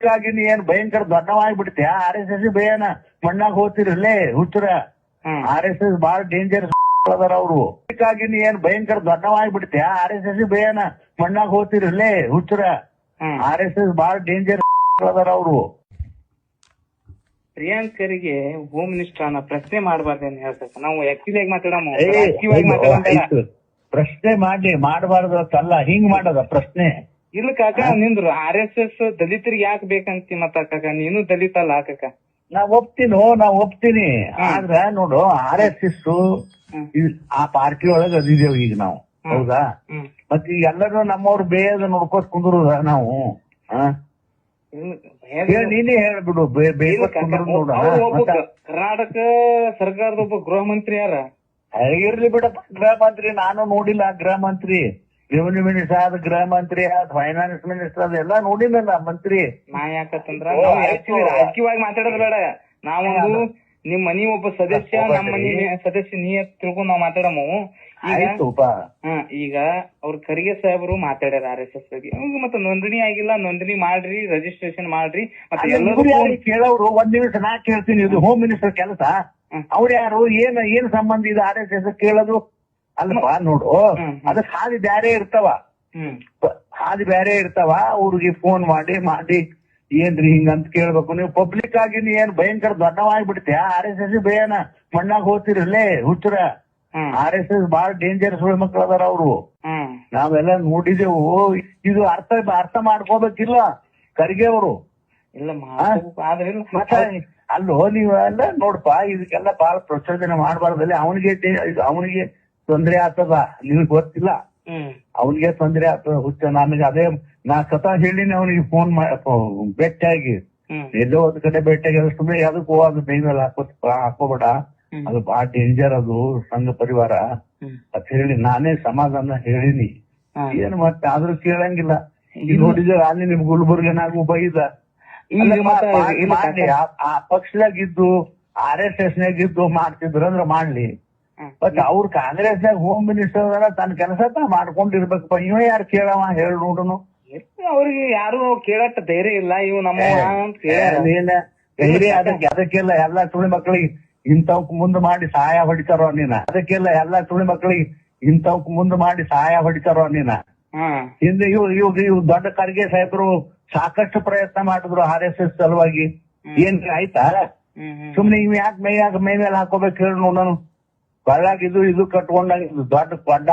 ಹೀಗಾಗಿ ನೀ ಏನ್ ಭಯಂಕರ ದೊಡ್ಡವಾಗ್ಬಿಡ್ತೀಯ RSS ಭಯನ ಮಣ್ಣಾಗ ಹೋಗ್ತಿರಲ್ಲೇ ಹುಚ್ಚರ RSS ಬಾಳ ಡೇಂಜರ್ ಅದಾರ ಅವ್ರು. ಹೀಗಾಗಿ ನೀ ಏನ್ ಭಯಂಕರ ದೊಡ್ಡವಾಗ್ಬಿಡ್ತೀಯ RSS ಭಯನ ಮಣ್ಣಾಗ ಹೋಗ್ತಿರಲ್ಲೇ ಹುಚ್ಚರ RSS ಬಾಳ ಡೇಂಜರ್ ಅದಾರ ಅವ್ರು. ಪ್ರಿಯಾಂಕರಿಗೆ ಹೋಮ್ ಮಿನಿಸ್ಟರ್ ಅನ್ನೋ ಪ್ರಶ್ನೆ ಮಾಡಬಾರ್ದೇನು ಹೇಳ್ಬೇಕು. ನಾವು ಆಕ್ಚುಲಿ ಮಾತಾಡೋಣ. ಪ್ರಶ್ನೆ ಮಾಡಬಾರ್ದು ಅಂತಲ್ಲ, ಹಿಂಗ್ ಮಾಡೋದ ಪ್ರಶ್ನೆ. ಇಲ್ಲ ಕಾಕ ನಿಂದ್ರು RSS ದಲಿತರಿಗೆ ಯಾಕೆ ಬೇಕಂತಿ ಮತ್ತ ಕಾಕ ನೀನು ದಲಿತ ಅಲ್ಲ ಕಾಕ. ನಾ ಒಪ್ತೀನಿ ಆದ್ರ ನೋಡು RSS ಆ ಪಾರ್ಟಿ ಒಳಗ ಅದಿದೇವ್ ಈಗ ನಾವು, ಹೌದಾ? ಮತ್ ಈಗ ಎಲ್ಲರೂ ನಮ್ಮವ್ರು ಬೇಯದ ನೋಡ್ಕೋತ ಕುಂದ್ರದ ನಾವು. ನೀನೇ ಹೇಳ್ಬಿಡು ನೋಡ. ಕರ್ನಾಟಕ ಸರ್ಕಾರದ ಒಬ್ಬ ಗೃಹ ಮಂತ್ರಿ ಯಾರ ಇರ್ಲಿ ಬಿಡಪ್ಪ, ಗೃಹ ಮಂತ್ರಿ ನಾನು ನೋಡಿಲ್ಲ. ಗೃಹ ಮಂತ್ರಿ, ರೆವಿನ್ಯೂ ಮಿನಿಸ್ಟರ್ ಆದ, ಗೃಹ ಮಂತ್ರಿ ಆದ, ಫೈನಾನ್ಸ್ ಮಿನಿಸ್ಟರ್ ಅದೆಲ್ಲ ನೋಡಿನಲ್ಲ ಮಂತ್ರಿ. ನಾ ಯಾಕಂದ್ರ ರಾಜಕೀಯವಾಗಿ ಮಾತಾಡೋದ್ ಬೇಡ. ನಾವೊಂದು ನಿಮ್ ಮನಿ ಒಬ್ಬ ಸದಸ್ಯ, ನಮ್ಮ ಮನಿ ಸದಸ್ಯ ನೀ ತಿಳ್ಕೊಂಡ್ ನಾವ್ ಮಾತಾಡಮು. ಈಗ ಅವ್ರ ಖರ್ಗೆ ಸಾಹೇಬರು ಮಾತಾಡ್ಯಾರ RSS ಬಗ್ಗೆ. ಮತ್ತೆ ನೋಂದಣಿ ಆಗಿಲ್ಲ, ನೋಂದಣಿ ಮಾಡ್ರಿ, ರಿಜಿಸ್ಟ್ರೇಷನ್ ಮಾಡ್ರಿ. ಮತ್ತೆ ಕೇಳೋರು ಒಂದ್ ನಿಮಿಷ ನಾ ಕೇಳ್ತೀನಿ, ಇದು ಹೋಮ್ ಮಿನಿಸ್ಟರ್ ಕೆಲಸ. ಅವ್ರ ಯಾರು, ಏನ್ ಸಂಬಂಧ ಇದು RSS ಕೇಳೋದು? ಅಲ್ವಾ ನೋಡು, ಅದಕ್ ಹಾದಿ ಬ್ಯಾರೆ ಇರ್ತಾವ. ಅವ್ರಿಗೆ ಫೋನ್ ಮಾಡಿ ಏನ್ರಿ ಹಿಂಗಂತ ಕೇಳ್ಬೇಕು. ನೀವು ಪಬ್ಲಿಕ್ ಆಗಿ ನೀ ಏನ್ ಭಯಂಕರ ದೊಡ್ಡವಾಗ್ಬಿಡ್ತೀಯ RSS ಭಯನ ಮಣ್ಣಾಗ ಹೋಗ್ತಿರಲ್ಲೇ ಹುಚ್ಚರ RSS ಬಾಳ ಡೇಂಜರ್ ಸುಳ್ಳು ಮಕ್ಳು ಅದಾರ ಅವ್ರು. ನಾವೆಲ್ಲ ನೋಡಿದೆವು. ಇದು ಅರ್ಥ ಮಾಡ್ಕೋಬೇಕಿಲ್ಲ ಖರ್ಗೆ ಅವರು. ಅಲ್ಲೋ ನೀವೆಲ್ಲ ನೋಡ್ಪಾ, ಇದಕ್ಕೆಲ್ಲ ಬಾಳ ಪ್ರಚೋದನೆ ಮಾಡಬಾರ್ದಲ್ಲಿ. ಅವನಿಗೆ ತೊಂದ್ರೆ ಆಗ್ತದ, ನಿನಗ್ ಗೊತ್ತಿಲ್ಲ. ಅವನಿಗೆ ತೊಂದ್ರೆ ಆಗ್ತದ ಹುಚ್ಚ. ನನಗೆ ಅದೇ ನಾ ಸ್ವತಃ ಹೇಳಿನಿ ಅವನಿಗೆ ಫೋನ್ ಭೇಟಿಯಾಗಿ, ಎಲ್ಲೋ ಒಂದ್ ಕಡೆ ಭೇಟಿಯಾಗಿ ಸುಮ್ಮನೆ ಅದಕ್ಕೂ ಅದು ಮೈ ಮೇಲೆ ಹಾಕೋಬೇಡ, ಅದು ಬಾಳ ಡೇಂಜರ್, ಅದು ಸಂಘ ಪರಿವಾರ ಅಂತ ಹೇಳಿ ನಾನೇ ಸಮಾಧಾನ ಹೇಳಿನಿ. ಏನ್ ಮತ್ತೆ ಆದ್ರೂ ಕೇಳಂಗಿಲ್ಲ. ಈಗ ನೋಡಿದ್ರೆ ಅಲ್ಲಿ ನಿಮ್ ಗುಲ್ಬರ್ಗನಾಗೂ ಬೈದ. ಆ ಪಕ್ಷದಾಗಿದ್ದು RSS ನಾಗಿದ್ದು ಮಾಡ್ತಿದ್ರು ಅಂದ್ರ ಮಾಡ್ಲಿ. ಬಟ್ ಅವ್ರ ಕಾಂಗ್ರೆಸ್ನಾಗ ಹೋಮ್ ಮಿನಿಸ್ಟರ್ ಅದಾರ, ತನ್ನ ಕೆಲಸ ಮಾಡ್ಕೊಂಡಿರ್ಬೇಕಪ್ಪ. ಇವ ಯಾರು ಕೇಳವ ಹೇಳಿ ನೋಡುನು. ಅವ್ರಿಗೆ ಯಾರು ಕೇಳಟ್ಟ ಧೈರ್ಯ ಇಲ್ಲ. ಇವ್ ನಮ್ಮ ಧೈರ್ಯ ಅದಕ್ಕೆಲ್ಲ ಎಲ್ಲಾ ಸುಳಿ ಮಕ್ಳಿಗೆ ಇಂಥವಕ್ ಮುಂದ್ ಮಾಡಿ ಸಹಾಯ ಹೊಡಿತಾರೋ ನೀನ. ಅದಕ್ಕೆಲ್ಲ ಎಲ್ಲಾ ಸುಳಿ ಮಕ್ಳಿಗೆ ಇಂಥವಕ್ ಮುಂದ್ ಮಾಡಿ ಸಹಾಯ ಹೊಡಿತಾರೋ ನೀನ. ಹಿಂದೆ ಇವ್ ದೊಡ್ಡ ಖರ್ಗೆ ಸಾಹೇಬರು ಸಾಕಷ್ಟು ಪ್ರಯತ್ನ ಮಾಡಿದ್ರು RSS ಸಲುವಾಗಿ. ಏನ್ ಆಯ್ತಾ? ಸುಮ್ನೆ ಇವ್ ಯಾಕೆ ಮೈ ಮೇಲೆ ಹಾಕೋಬೇಕು ಹೇಳಿ ನೋಡೋಣ. ಬಳ್ಳಾಗಿದ್ದು ಇದು ಕಟ್ಕೊಂಡಾಗ ದೊಡ್ಡ ಕೊಡ್ಡ.